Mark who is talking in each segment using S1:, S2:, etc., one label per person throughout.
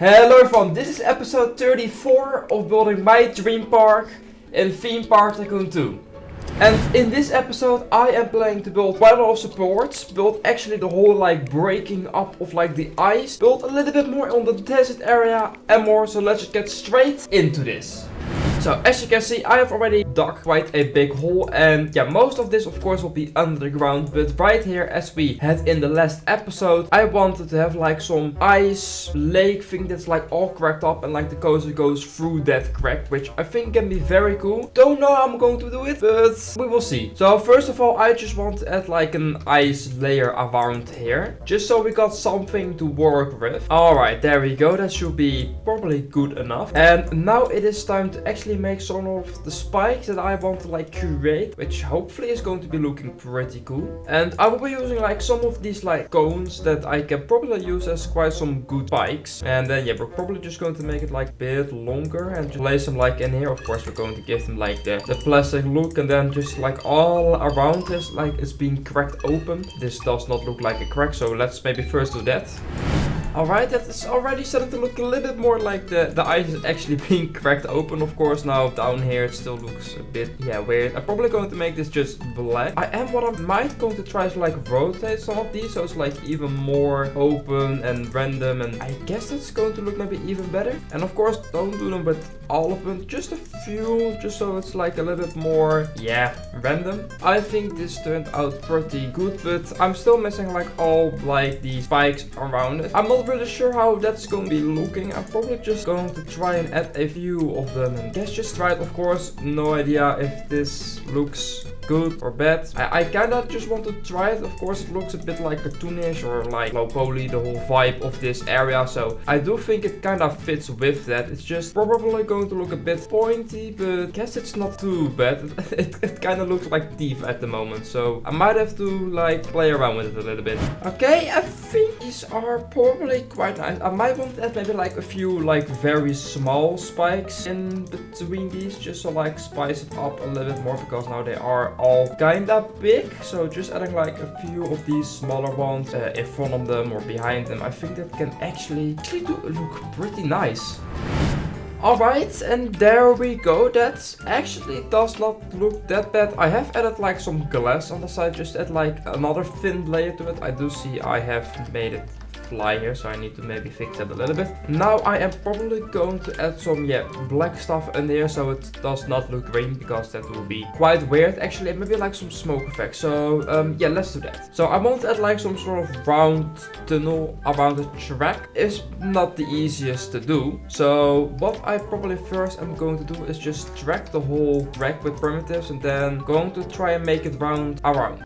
S1: Hello everyone, this is episode 34 of building my dream park in Theme Park Tycoon 2. And in this episode I am planning to build quite a lot of supports, build actually the whole breaking up of the ice, build a little bit more on the desert area and more, so let's just get straight into this. So as you can see, I have already dug quite a big hole, and yeah, most of this of course will be under the ground, but right here, as we had in the last episode, I wanted to have some ice lake thing that's all cracked up, and the coaster goes through that crack, which I think can be very cool. Don't know how I'm going to do it, but we will see. So first of all, I just want to add an ice layer around here, just so we got something to work with. Alright, there we go, that should be probably good enough. And now it is time to actually make some of the spikes that I want to create, which hopefully is going to be looking pretty cool. And I will be using some of these cones that I can probably use as quite some good spikes. And then yeah, we're probably just going to make it a bit longer and just place them in here. Of course we're going to give them the plastic look, and then just all around this it's being cracked open. This does not look like a crack, so let's maybe first do that. Alright, that is already starting to look a little bit more like the ice is actually being cracked open. Of course, now down here it still looks a bit, weird. I'm probably going to make this just black. What I might going to try is rotate some of these, so it's even more open and random, and I guess that's going to look maybe even better. And of course, don't do them with all of them, just a few, just so it's a little bit more, random. I think this turned out pretty good, but I'm still missing all the spikes around it. I'm not really sure how that's going to be looking. I'm probably just going to try and add a few of them, and guess just try it. Of course, no idea if this looks good or bad. I kinda just want to try it. Of course, it looks a bit cartoonish or low poly, the whole vibe of this area, so I do think it kinda fits with that. It's just probably going to look a bit pointy, but I guess it's not too bad. It kinda looks like teeth at the moment, so I might have to play around with it a little bit. Okay, I think these are probably quite nice. I might want to add maybe a few very small spikes in between these, just to spice it up a little bit more, because now they are all kinda big. So just adding a few of these smaller ones in front of them or behind them, I think that can actually look pretty nice. Alright, and there we go. That actually does not look that bad. I have added some glass on the side, just add another thin layer to it. I do see I have made it fly here, so I need to maybe fix that a little bit. Now I am probably going to add some black stuff in there, so it does not look green, because that will be quite weird. Actually, maybe some smoke effect. So yeah, let's do that. So I want to add some sort of round tunnel around the track. It's not the easiest to do, so what I probably first am going to do is just track the whole track with primitives, and then going to try and make it round around.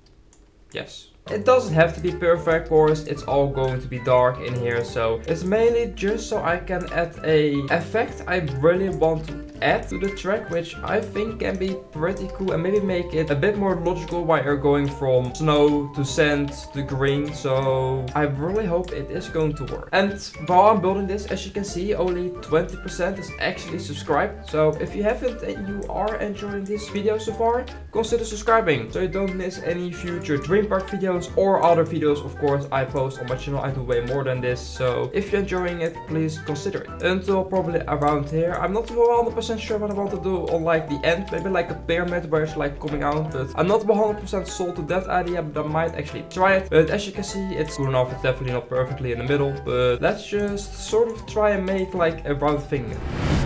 S1: Yes. It doesn't have to be perfect, of course. It's all going to be dark in here, so it's mainly just so I can add a effect I really want to add to the track, which I think can be pretty cool, and maybe make it a bit more logical while you're going from snow to sand to green. So I really hope it is going to work. And while I'm building this, as you can see, only 20% is actually subscribed. So if you haven't and you are enjoying this video so far, consider subscribing so you don't miss any future Dream Park videos or other videos. Of course, I post on my channel. I do way more than this, so if you're enjoying it, please consider it. Until probably around here, I'm not 100% sure what I want to do on the end, maybe a pyramid where it's coming out, but I'm not 100% sold to that idea, but I might actually try it. But as you can see, it's good enough. It's definitely not perfectly in the middle, but let's just sort of try and make a round thing.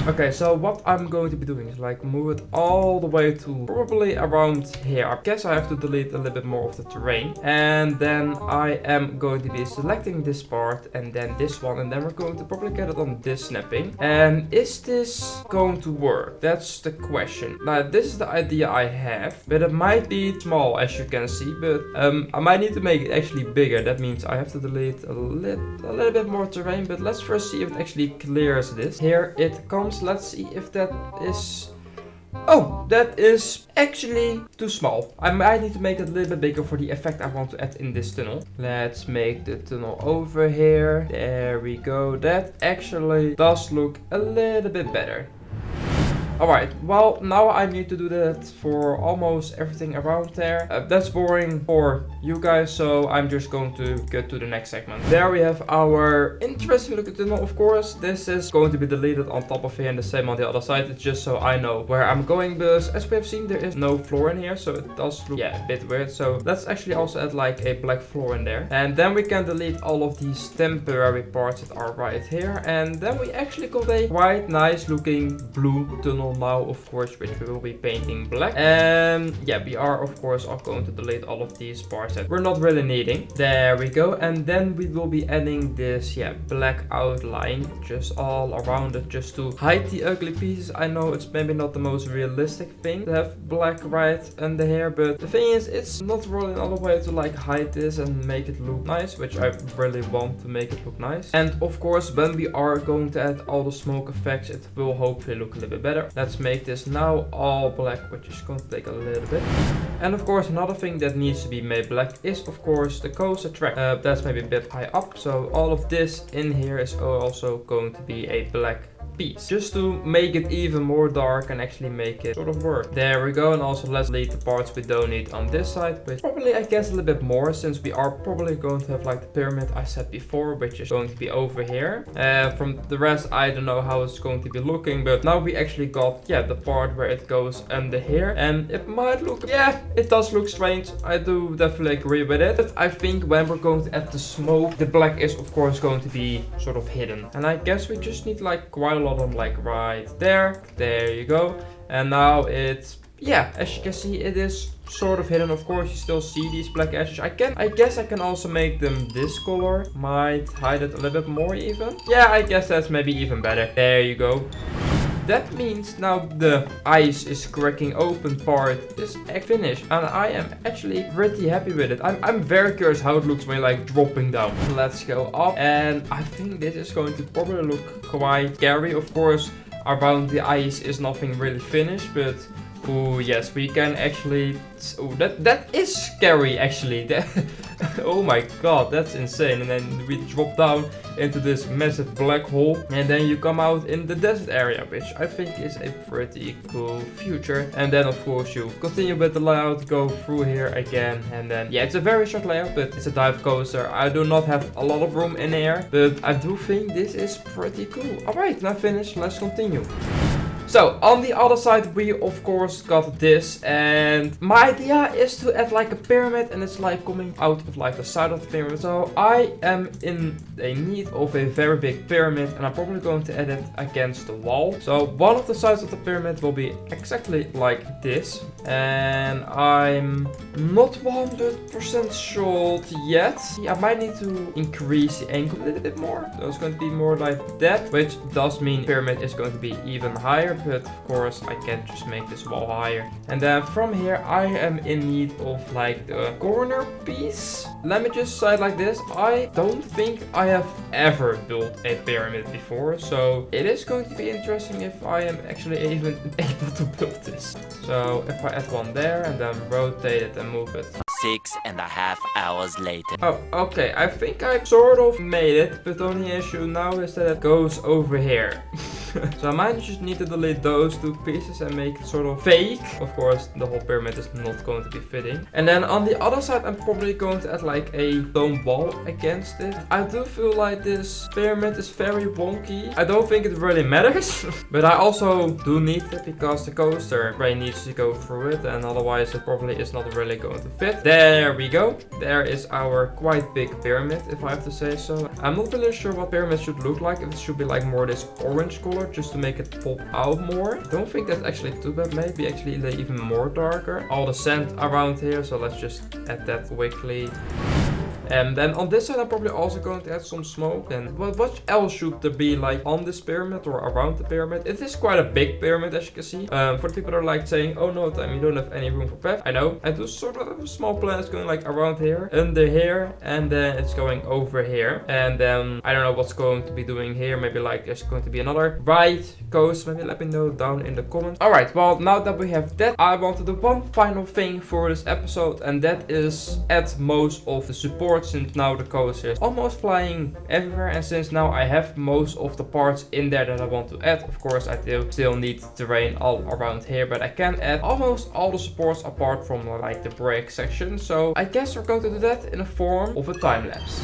S1: Okay, so what I'm going to be doing is move it all the way to probably around here. I guess I have to delete a little bit more of the terrain, and then I am going to be selecting this part and then this one, and then we're going to probably get it on this snapping. And is this going to work? That's the question. Now this is the idea I have, but it might be small, as you can see, but I might need to make it actually bigger. That means I have to delete a little bit more terrain, but let's first see if it actually clears this. Here it comes. Let's see if that is... Oh, that is actually too small. I might need to make it a little bit bigger for the effect I want to add in this tunnel. Let's make the tunnel over here. There we go. That actually does look a little bit better. Alright, well, now I need to do that for almost everything around there. That's boring for you guys, so I'm just going to get to the next segment. There we have our interesting looking tunnel, of course. This is going to be deleted on top of here and the same on the other side. It's just so I know where I'm going, because as we have seen, there is no floor in here, so it does look, a bit weird. So let's actually also add like a black floor in there. And then we can delete all of these temporary parts that are right here. And then we actually got a quite nice looking blue tunnel now, of course, which we will be painting black. And yeah, we are of course all going to delete all of these parts that we're not really needing. There we go. And then we will be adding this black outline just all around it, just to hide the ugly pieces. I know it's maybe not the most realistic thing to have black right under here, but the thing is, it's not really another way to like hide this and make it look nice, which I really want to make it look nice. And of course, when we are going to add all the smoke effects, it will hopefully look a little bit better. Let's make this now all black, which is going to take a little bit. And of course, another thing that needs to be made black is of course the coaster track. That's maybe a bit high up, so all of this in here is also going to be a black piece, just to make it even more dark and actually make it sort of work. There we go. And also let's delete the parts we don't need on this side, but probably I guess a little bit more, since we are probably going to have like the pyramid I said before, which is going to be over here. From the rest, I don't know how it's going to be looking, but now we actually got the part where it goes under here, and it might look, it does look strange. I do definitely agree with it, but I think when we're going to add the smoke, the black is of course going to be sort of hidden, and I guess we just need like quite a lot of like right there. There you go. And now it's, as you can see, it is sort of hidden. Of course, you still see these black ashes. I guess I can also make them this color. Might hide it a little bit more even. Yeah, I guess that's maybe even better. There you go. That means now the ice is cracking open part is finished, and I am actually pretty happy with it. I'm very curious how it looks when like dropping down. Let's go up, and I think this is going to probably look quite scary. Of course, around the ice is nothing really finished, but oh yes, we can actually. Oh, that is scary actually. Oh my god, that's insane. And then we drop down into this massive black hole, and then you come out in the desert area, which I think is a pretty cool future. And then of course you continue with the layout, go through here again, and then it's a very short layout, but it's a dive coaster. I do not have a lot of room in here, but I do think this is pretty cool. Alright, now finished, let's continue. So on the other side, we of course got this, and my idea is to add like a pyramid, and it's like coming out of like the side of the pyramid. So I am in a need of a very big pyramid, and I'm probably going to add it against the wall. So one of the sides of the pyramid will be exactly like this, and I'm not 100% sure yet. I might need to increase the angle a little bit more. So it's going to be more like that, which does mean the pyramid is going to be even higher. But of course I can just make this wall higher. And then from here I am in need of like the corner piece. Let me just say it like this. I don't think I have ever built a pyramid before, so it is going to be interesting if I am actually even able to build this. So if I add one there and then rotate it and move it.
S2: 6.5 hours later.
S1: Oh, okay. I think I sort of made it, but the only issue now is that it goes over here. So I might just need to delete those two pieces and make it sort of fake. Of course, the whole pyramid is not going to be fitting. And then on the other side, I'm probably going to add like a stone wall against it. I do feel like this pyramid is very wonky. I don't think it really matters. But I also do need it because the coaster brain needs to go through it, and otherwise it probably is not really going to fit. There we go. There is our quite big pyramid, if I have to say so. I'm not really sure what pyramid should look like. If it should be like more this orange color, just to make it pop out more. I don't think that's actually too bad. Maybe actually even more darker. All the sand around here, so let's just add that quickly. And then on this side, I'm probably also going to add some smoke. And what else should there be like on this pyramid or around the pyramid? It is quite a big pyramid, as you can see. For the people that are like saying, oh no, Time, you don't have any room for path. I know. I do sort of have a small plan. It's going like around here, under here, and then it's going over here. And then I don't know what's going to be doing here. Maybe like there's going to be another ride coast. Maybe let me know down in the comments. Alright, well, now that we have that, I want to do one final thing for this episode, and that is add most of the support support since now the coaster is almost flying everywhere, and since now I have most of the parts in there that I want to add. Of course, I do still need terrain all around here, but I can add almost all the supports apart from like the brake section. So I guess we're going to do that in a form of a time lapse.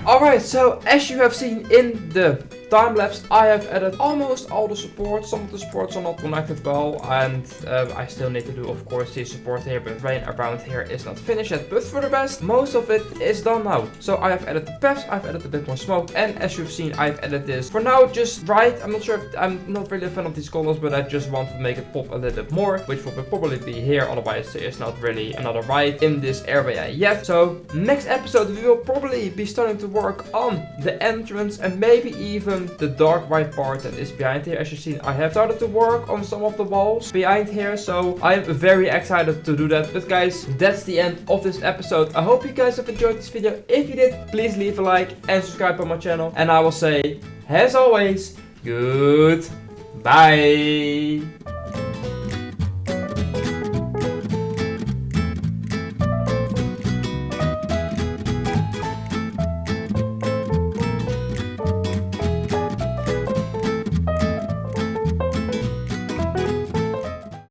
S1: Alright, so as you have seen in the time lapse, I have added almost all the supports. Some of the supports are not connected well, and I still need to do, of course, the support here, but rain around here is not finished yet. But for the rest, most of it is done now. So I have added the paths, I've added a bit more smoke, and as you've seen, I've added this for now just right. I'm not sure if I'm not really a fan of these colors, but I just want to make it pop a little bit more, which will probably be here. Otherwise, there's not really another ride in this area yet. So next episode, we will probably be starting to work on the entrance and maybe even the dark white part that is behind here. As you've seen, I have started to work on some of the walls behind here, so I am very excited to do that. But guys, that's the end of this episode. I hope you guys have enjoyed this video. If you did, please leave a like and subscribe on my channel. And I will say, as always, goodbye.